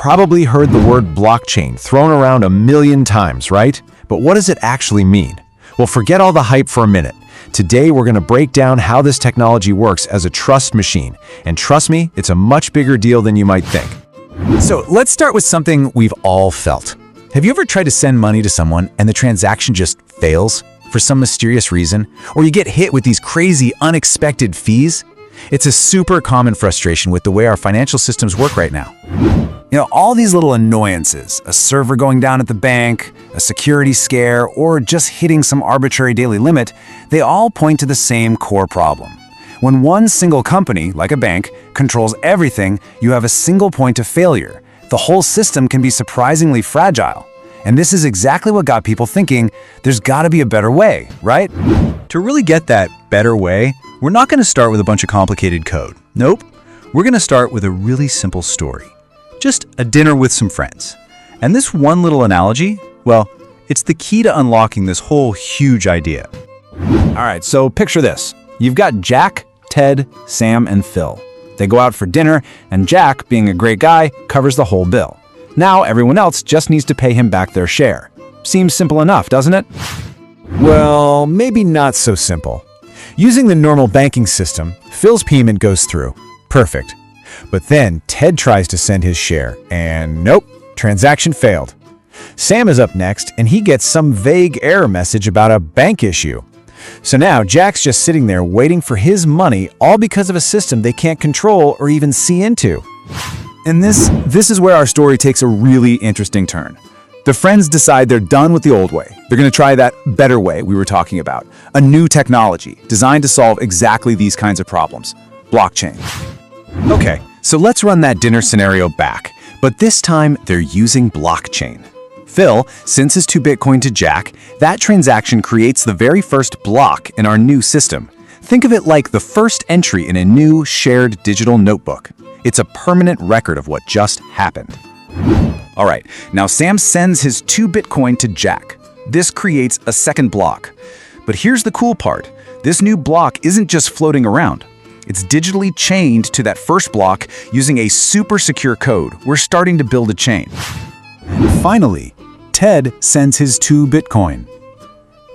probably heard the word blockchain thrown around a million times, right? But what does it actually mean? Well, forget all the hype for a minute. Today, we're going to break down how this technology works as a trust machine. And trust me, it's a much bigger deal than you might think. So let's start with something we've all felt. Have you ever tried to send money to someone and the transaction just fails for some mysterious reason? Or you get hit with these crazy, unexpected fees? It's a super common frustration with the way our financial systems work right now. You know, all these little annoyances, a server going down at the bank, a security scare, or just hitting some arbitrary daily limit, they all point to the same core problem. When one single company, like a bank, controls everything, you have a single point of failure. The whole system can be surprisingly fragile. And this is exactly what got people thinking, there's gotta be a better way, right? To really get that better way, we're not gonna start with a bunch of complicated code. Nope. We're gonna start with a really simple story. Just a dinner with some friends. And this one little analogy, well, it's the key to unlocking this whole huge idea. All right, so picture this. You've got Jack, Ted, Sam, and Phil. They go out for dinner, and Jack, being a great guy, covers the whole bill. Now everyone else just needs to pay him back their share. Seems simple enough, doesn't it? Well, maybe not so simple. Using the normal banking system, Phil's payment goes through. Perfect. But then Ted tries to send his share, and nope, transaction failed. Sam is up next, and he gets some vague error message about a bank issue. So now Jack's just sitting there waiting for his money, all because of a system they can't control or even see into. And this is where our story takes a really interesting turn. The friends decide they're done with the old way. They're going to try that better way we were talking about. A new technology designed to solve exactly these kinds of problems. Blockchain. Okay, so let's run that dinner scenario back. But this time, they're using blockchain. Phil sends his 2 Bitcoin to Jack. That transaction creates the very first block in our new system. Think of it like the first entry in a new shared digital notebook. It's a permanent record of what just happened. All right, now Sam sends his 2 Bitcoin to Jack. This creates a second block. But here's the cool part. This new block isn't just floating around. It's digitally chained to that first block using a super secure code. We're starting to build a chain. Finally, Ted sends his 2 Bitcoin.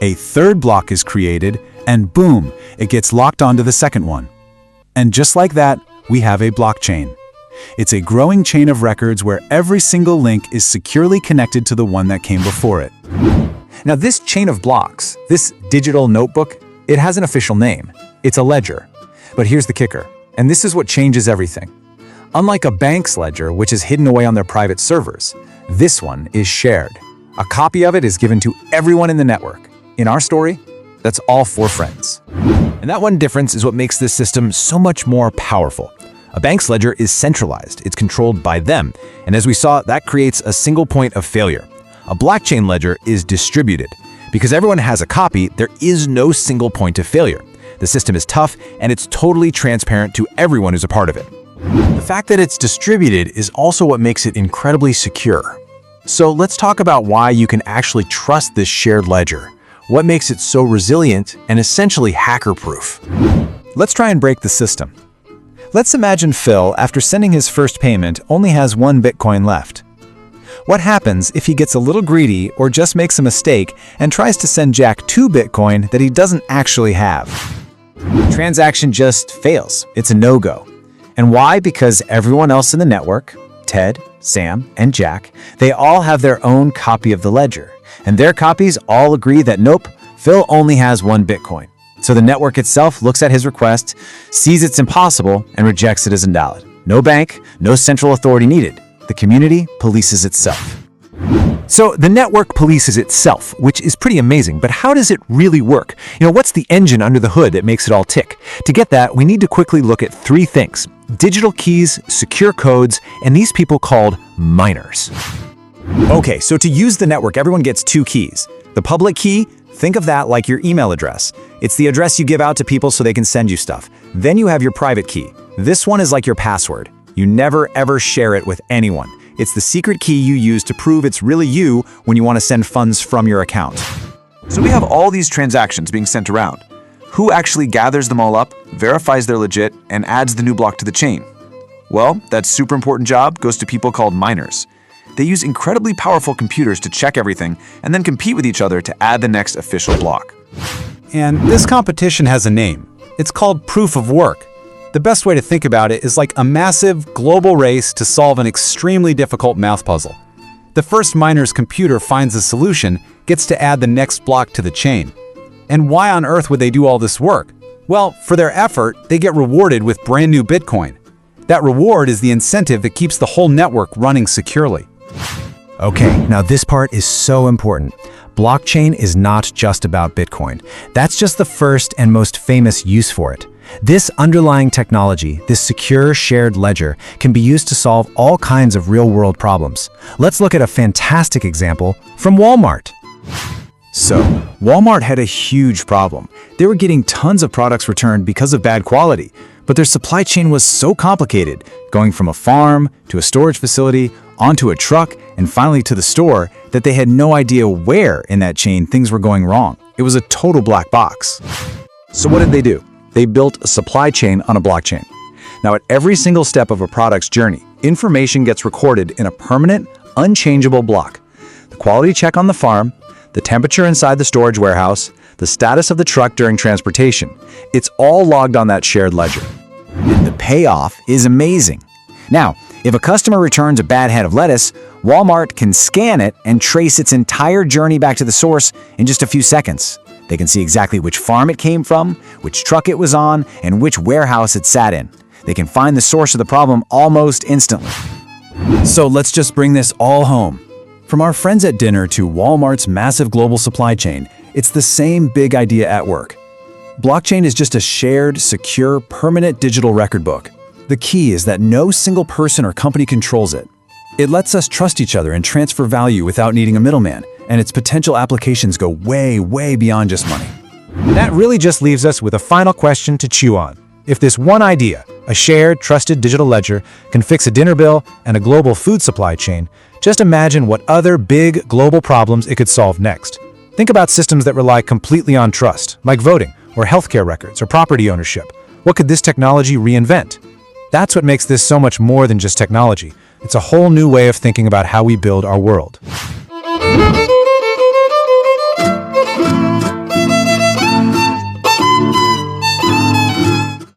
A third block is created, and boom, it gets locked onto the second one. And just like that, we have a blockchain. It's a growing chain of records where every single link is securely connected to the one that came before it. Now, this chain of blocks, this digital notebook, it has an official name. It's a ledger. But here's the kicker, and this is what changes everything. Unlike a bank's ledger, which is hidden away on their private servers, this one is shared. A copy of it is given to everyone in the network. In our story, that's all 4 friends. And that one difference is what makes this system so much more powerful. A bank's ledger is centralized. It's controlled by them. And as we saw, that creates a single point of failure. A blockchain ledger is distributed. Because everyone has a copy, there is no single point of failure. The system is tough, and it's totally transparent to everyone who's a part of it. The fact that it's distributed is also what makes it incredibly secure. So let's talk about why you can actually trust this shared ledger. What makes it so resilient and essentially hacker-proof? Let's try and break the system. Let's imagine Phil, after sending his first payment, only has 1 Bitcoin left. What happens if he gets a little greedy or just makes a mistake and tries to send Jack 2 Bitcoin that he doesn't actually have? Transaction just fails. It's a no-go. And why? Because everyone else in the network, Ted, Sam, and Jack, they all have their own copy of the ledger. And their copies all agree that nope, Phil only has 1 Bitcoin. So the network itself looks at his request, sees it's impossible, and rejects it as invalid. No bank, no central authority needed. The community polices itself. So the network polices itself, which is pretty amazing, but how does it really work? You know, what's the engine under the hood that makes it all tick? To get that, we need to quickly look at 3 things: digital keys, secure codes, and these people called miners. Okay, so to use the network, everyone gets 2 keys. The public key, think of that like your email address. It's the address you give out to people so they can send you stuff. Then you have your private key. This one is like your password. You never ever share it with anyone. It's the secret key you use to prove it's really you when you want to send funds from your account. So we have all these transactions being sent around. Who actually gathers them all up, verifies they're legit, and adds the new block to the chain? Well, that super important job goes to people called miners. They use incredibly powerful computers to check everything and then compete with each other to add the next official block. And this competition has a name. It's called proof of work. The best way to think about it is like a massive global race to solve an extremely difficult math puzzle. The first miner's computer finds a solution, gets to add the next block to the chain. And why on earth would they do all this work? Well, for their effort, they get rewarded with brand new Bitcoin. That reward is the incentive that keeps the whole network running securely. Okay, now this part is so important. Blockchain is not just about Bitcoin. That's just the first and most famous use for it. This underlying technology, this secure shared ledger, can be used to solve all kinds of real-world problems. Let's look at a fantastic example from Walmart. So, Walmart had a huge problem. They were getting tons of products returned because of bad quality, but their supply chain was so complicated, going from a farm to a storage facility, onto a truck, and finally to the store, that they had no idea where in that chain things were going wrong. It was a total black box. So what did they do? They built a supply chain on a blockchain. Now, at every single step of a product's journey, information gets recorded in a permanent, unchangeable block. The quality check on the farm, the temperature inside the storage warehouse, the status of the truck during transportation. It's all logged on that shared ledger. And the payoff is amazing. Now, if a customer returns a bad head of lettuce, Walmart can scan it and trace its entire journey back to the source in just a few seconds. They can see exactly which farm it came from, which truck it was on, and which warehouse it sat in. They can find the source of the problem almost instantly. So let's just bring this all home. From our friends at dinner to Walmart's massive global supply chain, it's the same big idea at work. Blockchain is just a shared, secure, permanent digital record book. The key is that no single person or company controls it. It lets us trust each other and transfer value without needing a middleman, and its potential applications go way, way beyond just money. That really just leaves us with a final question to chew on. If this one idea, a shared, trusted digital ledger, can fix a dinner bill and a global food supply chain, just imagine what other big global problems it could solve next. Think about systems that rely completely on trust, like voting, or healthcare records, or property ownership. What could this technology reinvent? That's what makes this so much more than just technology. It's a whole new way of thinking about how we build our world.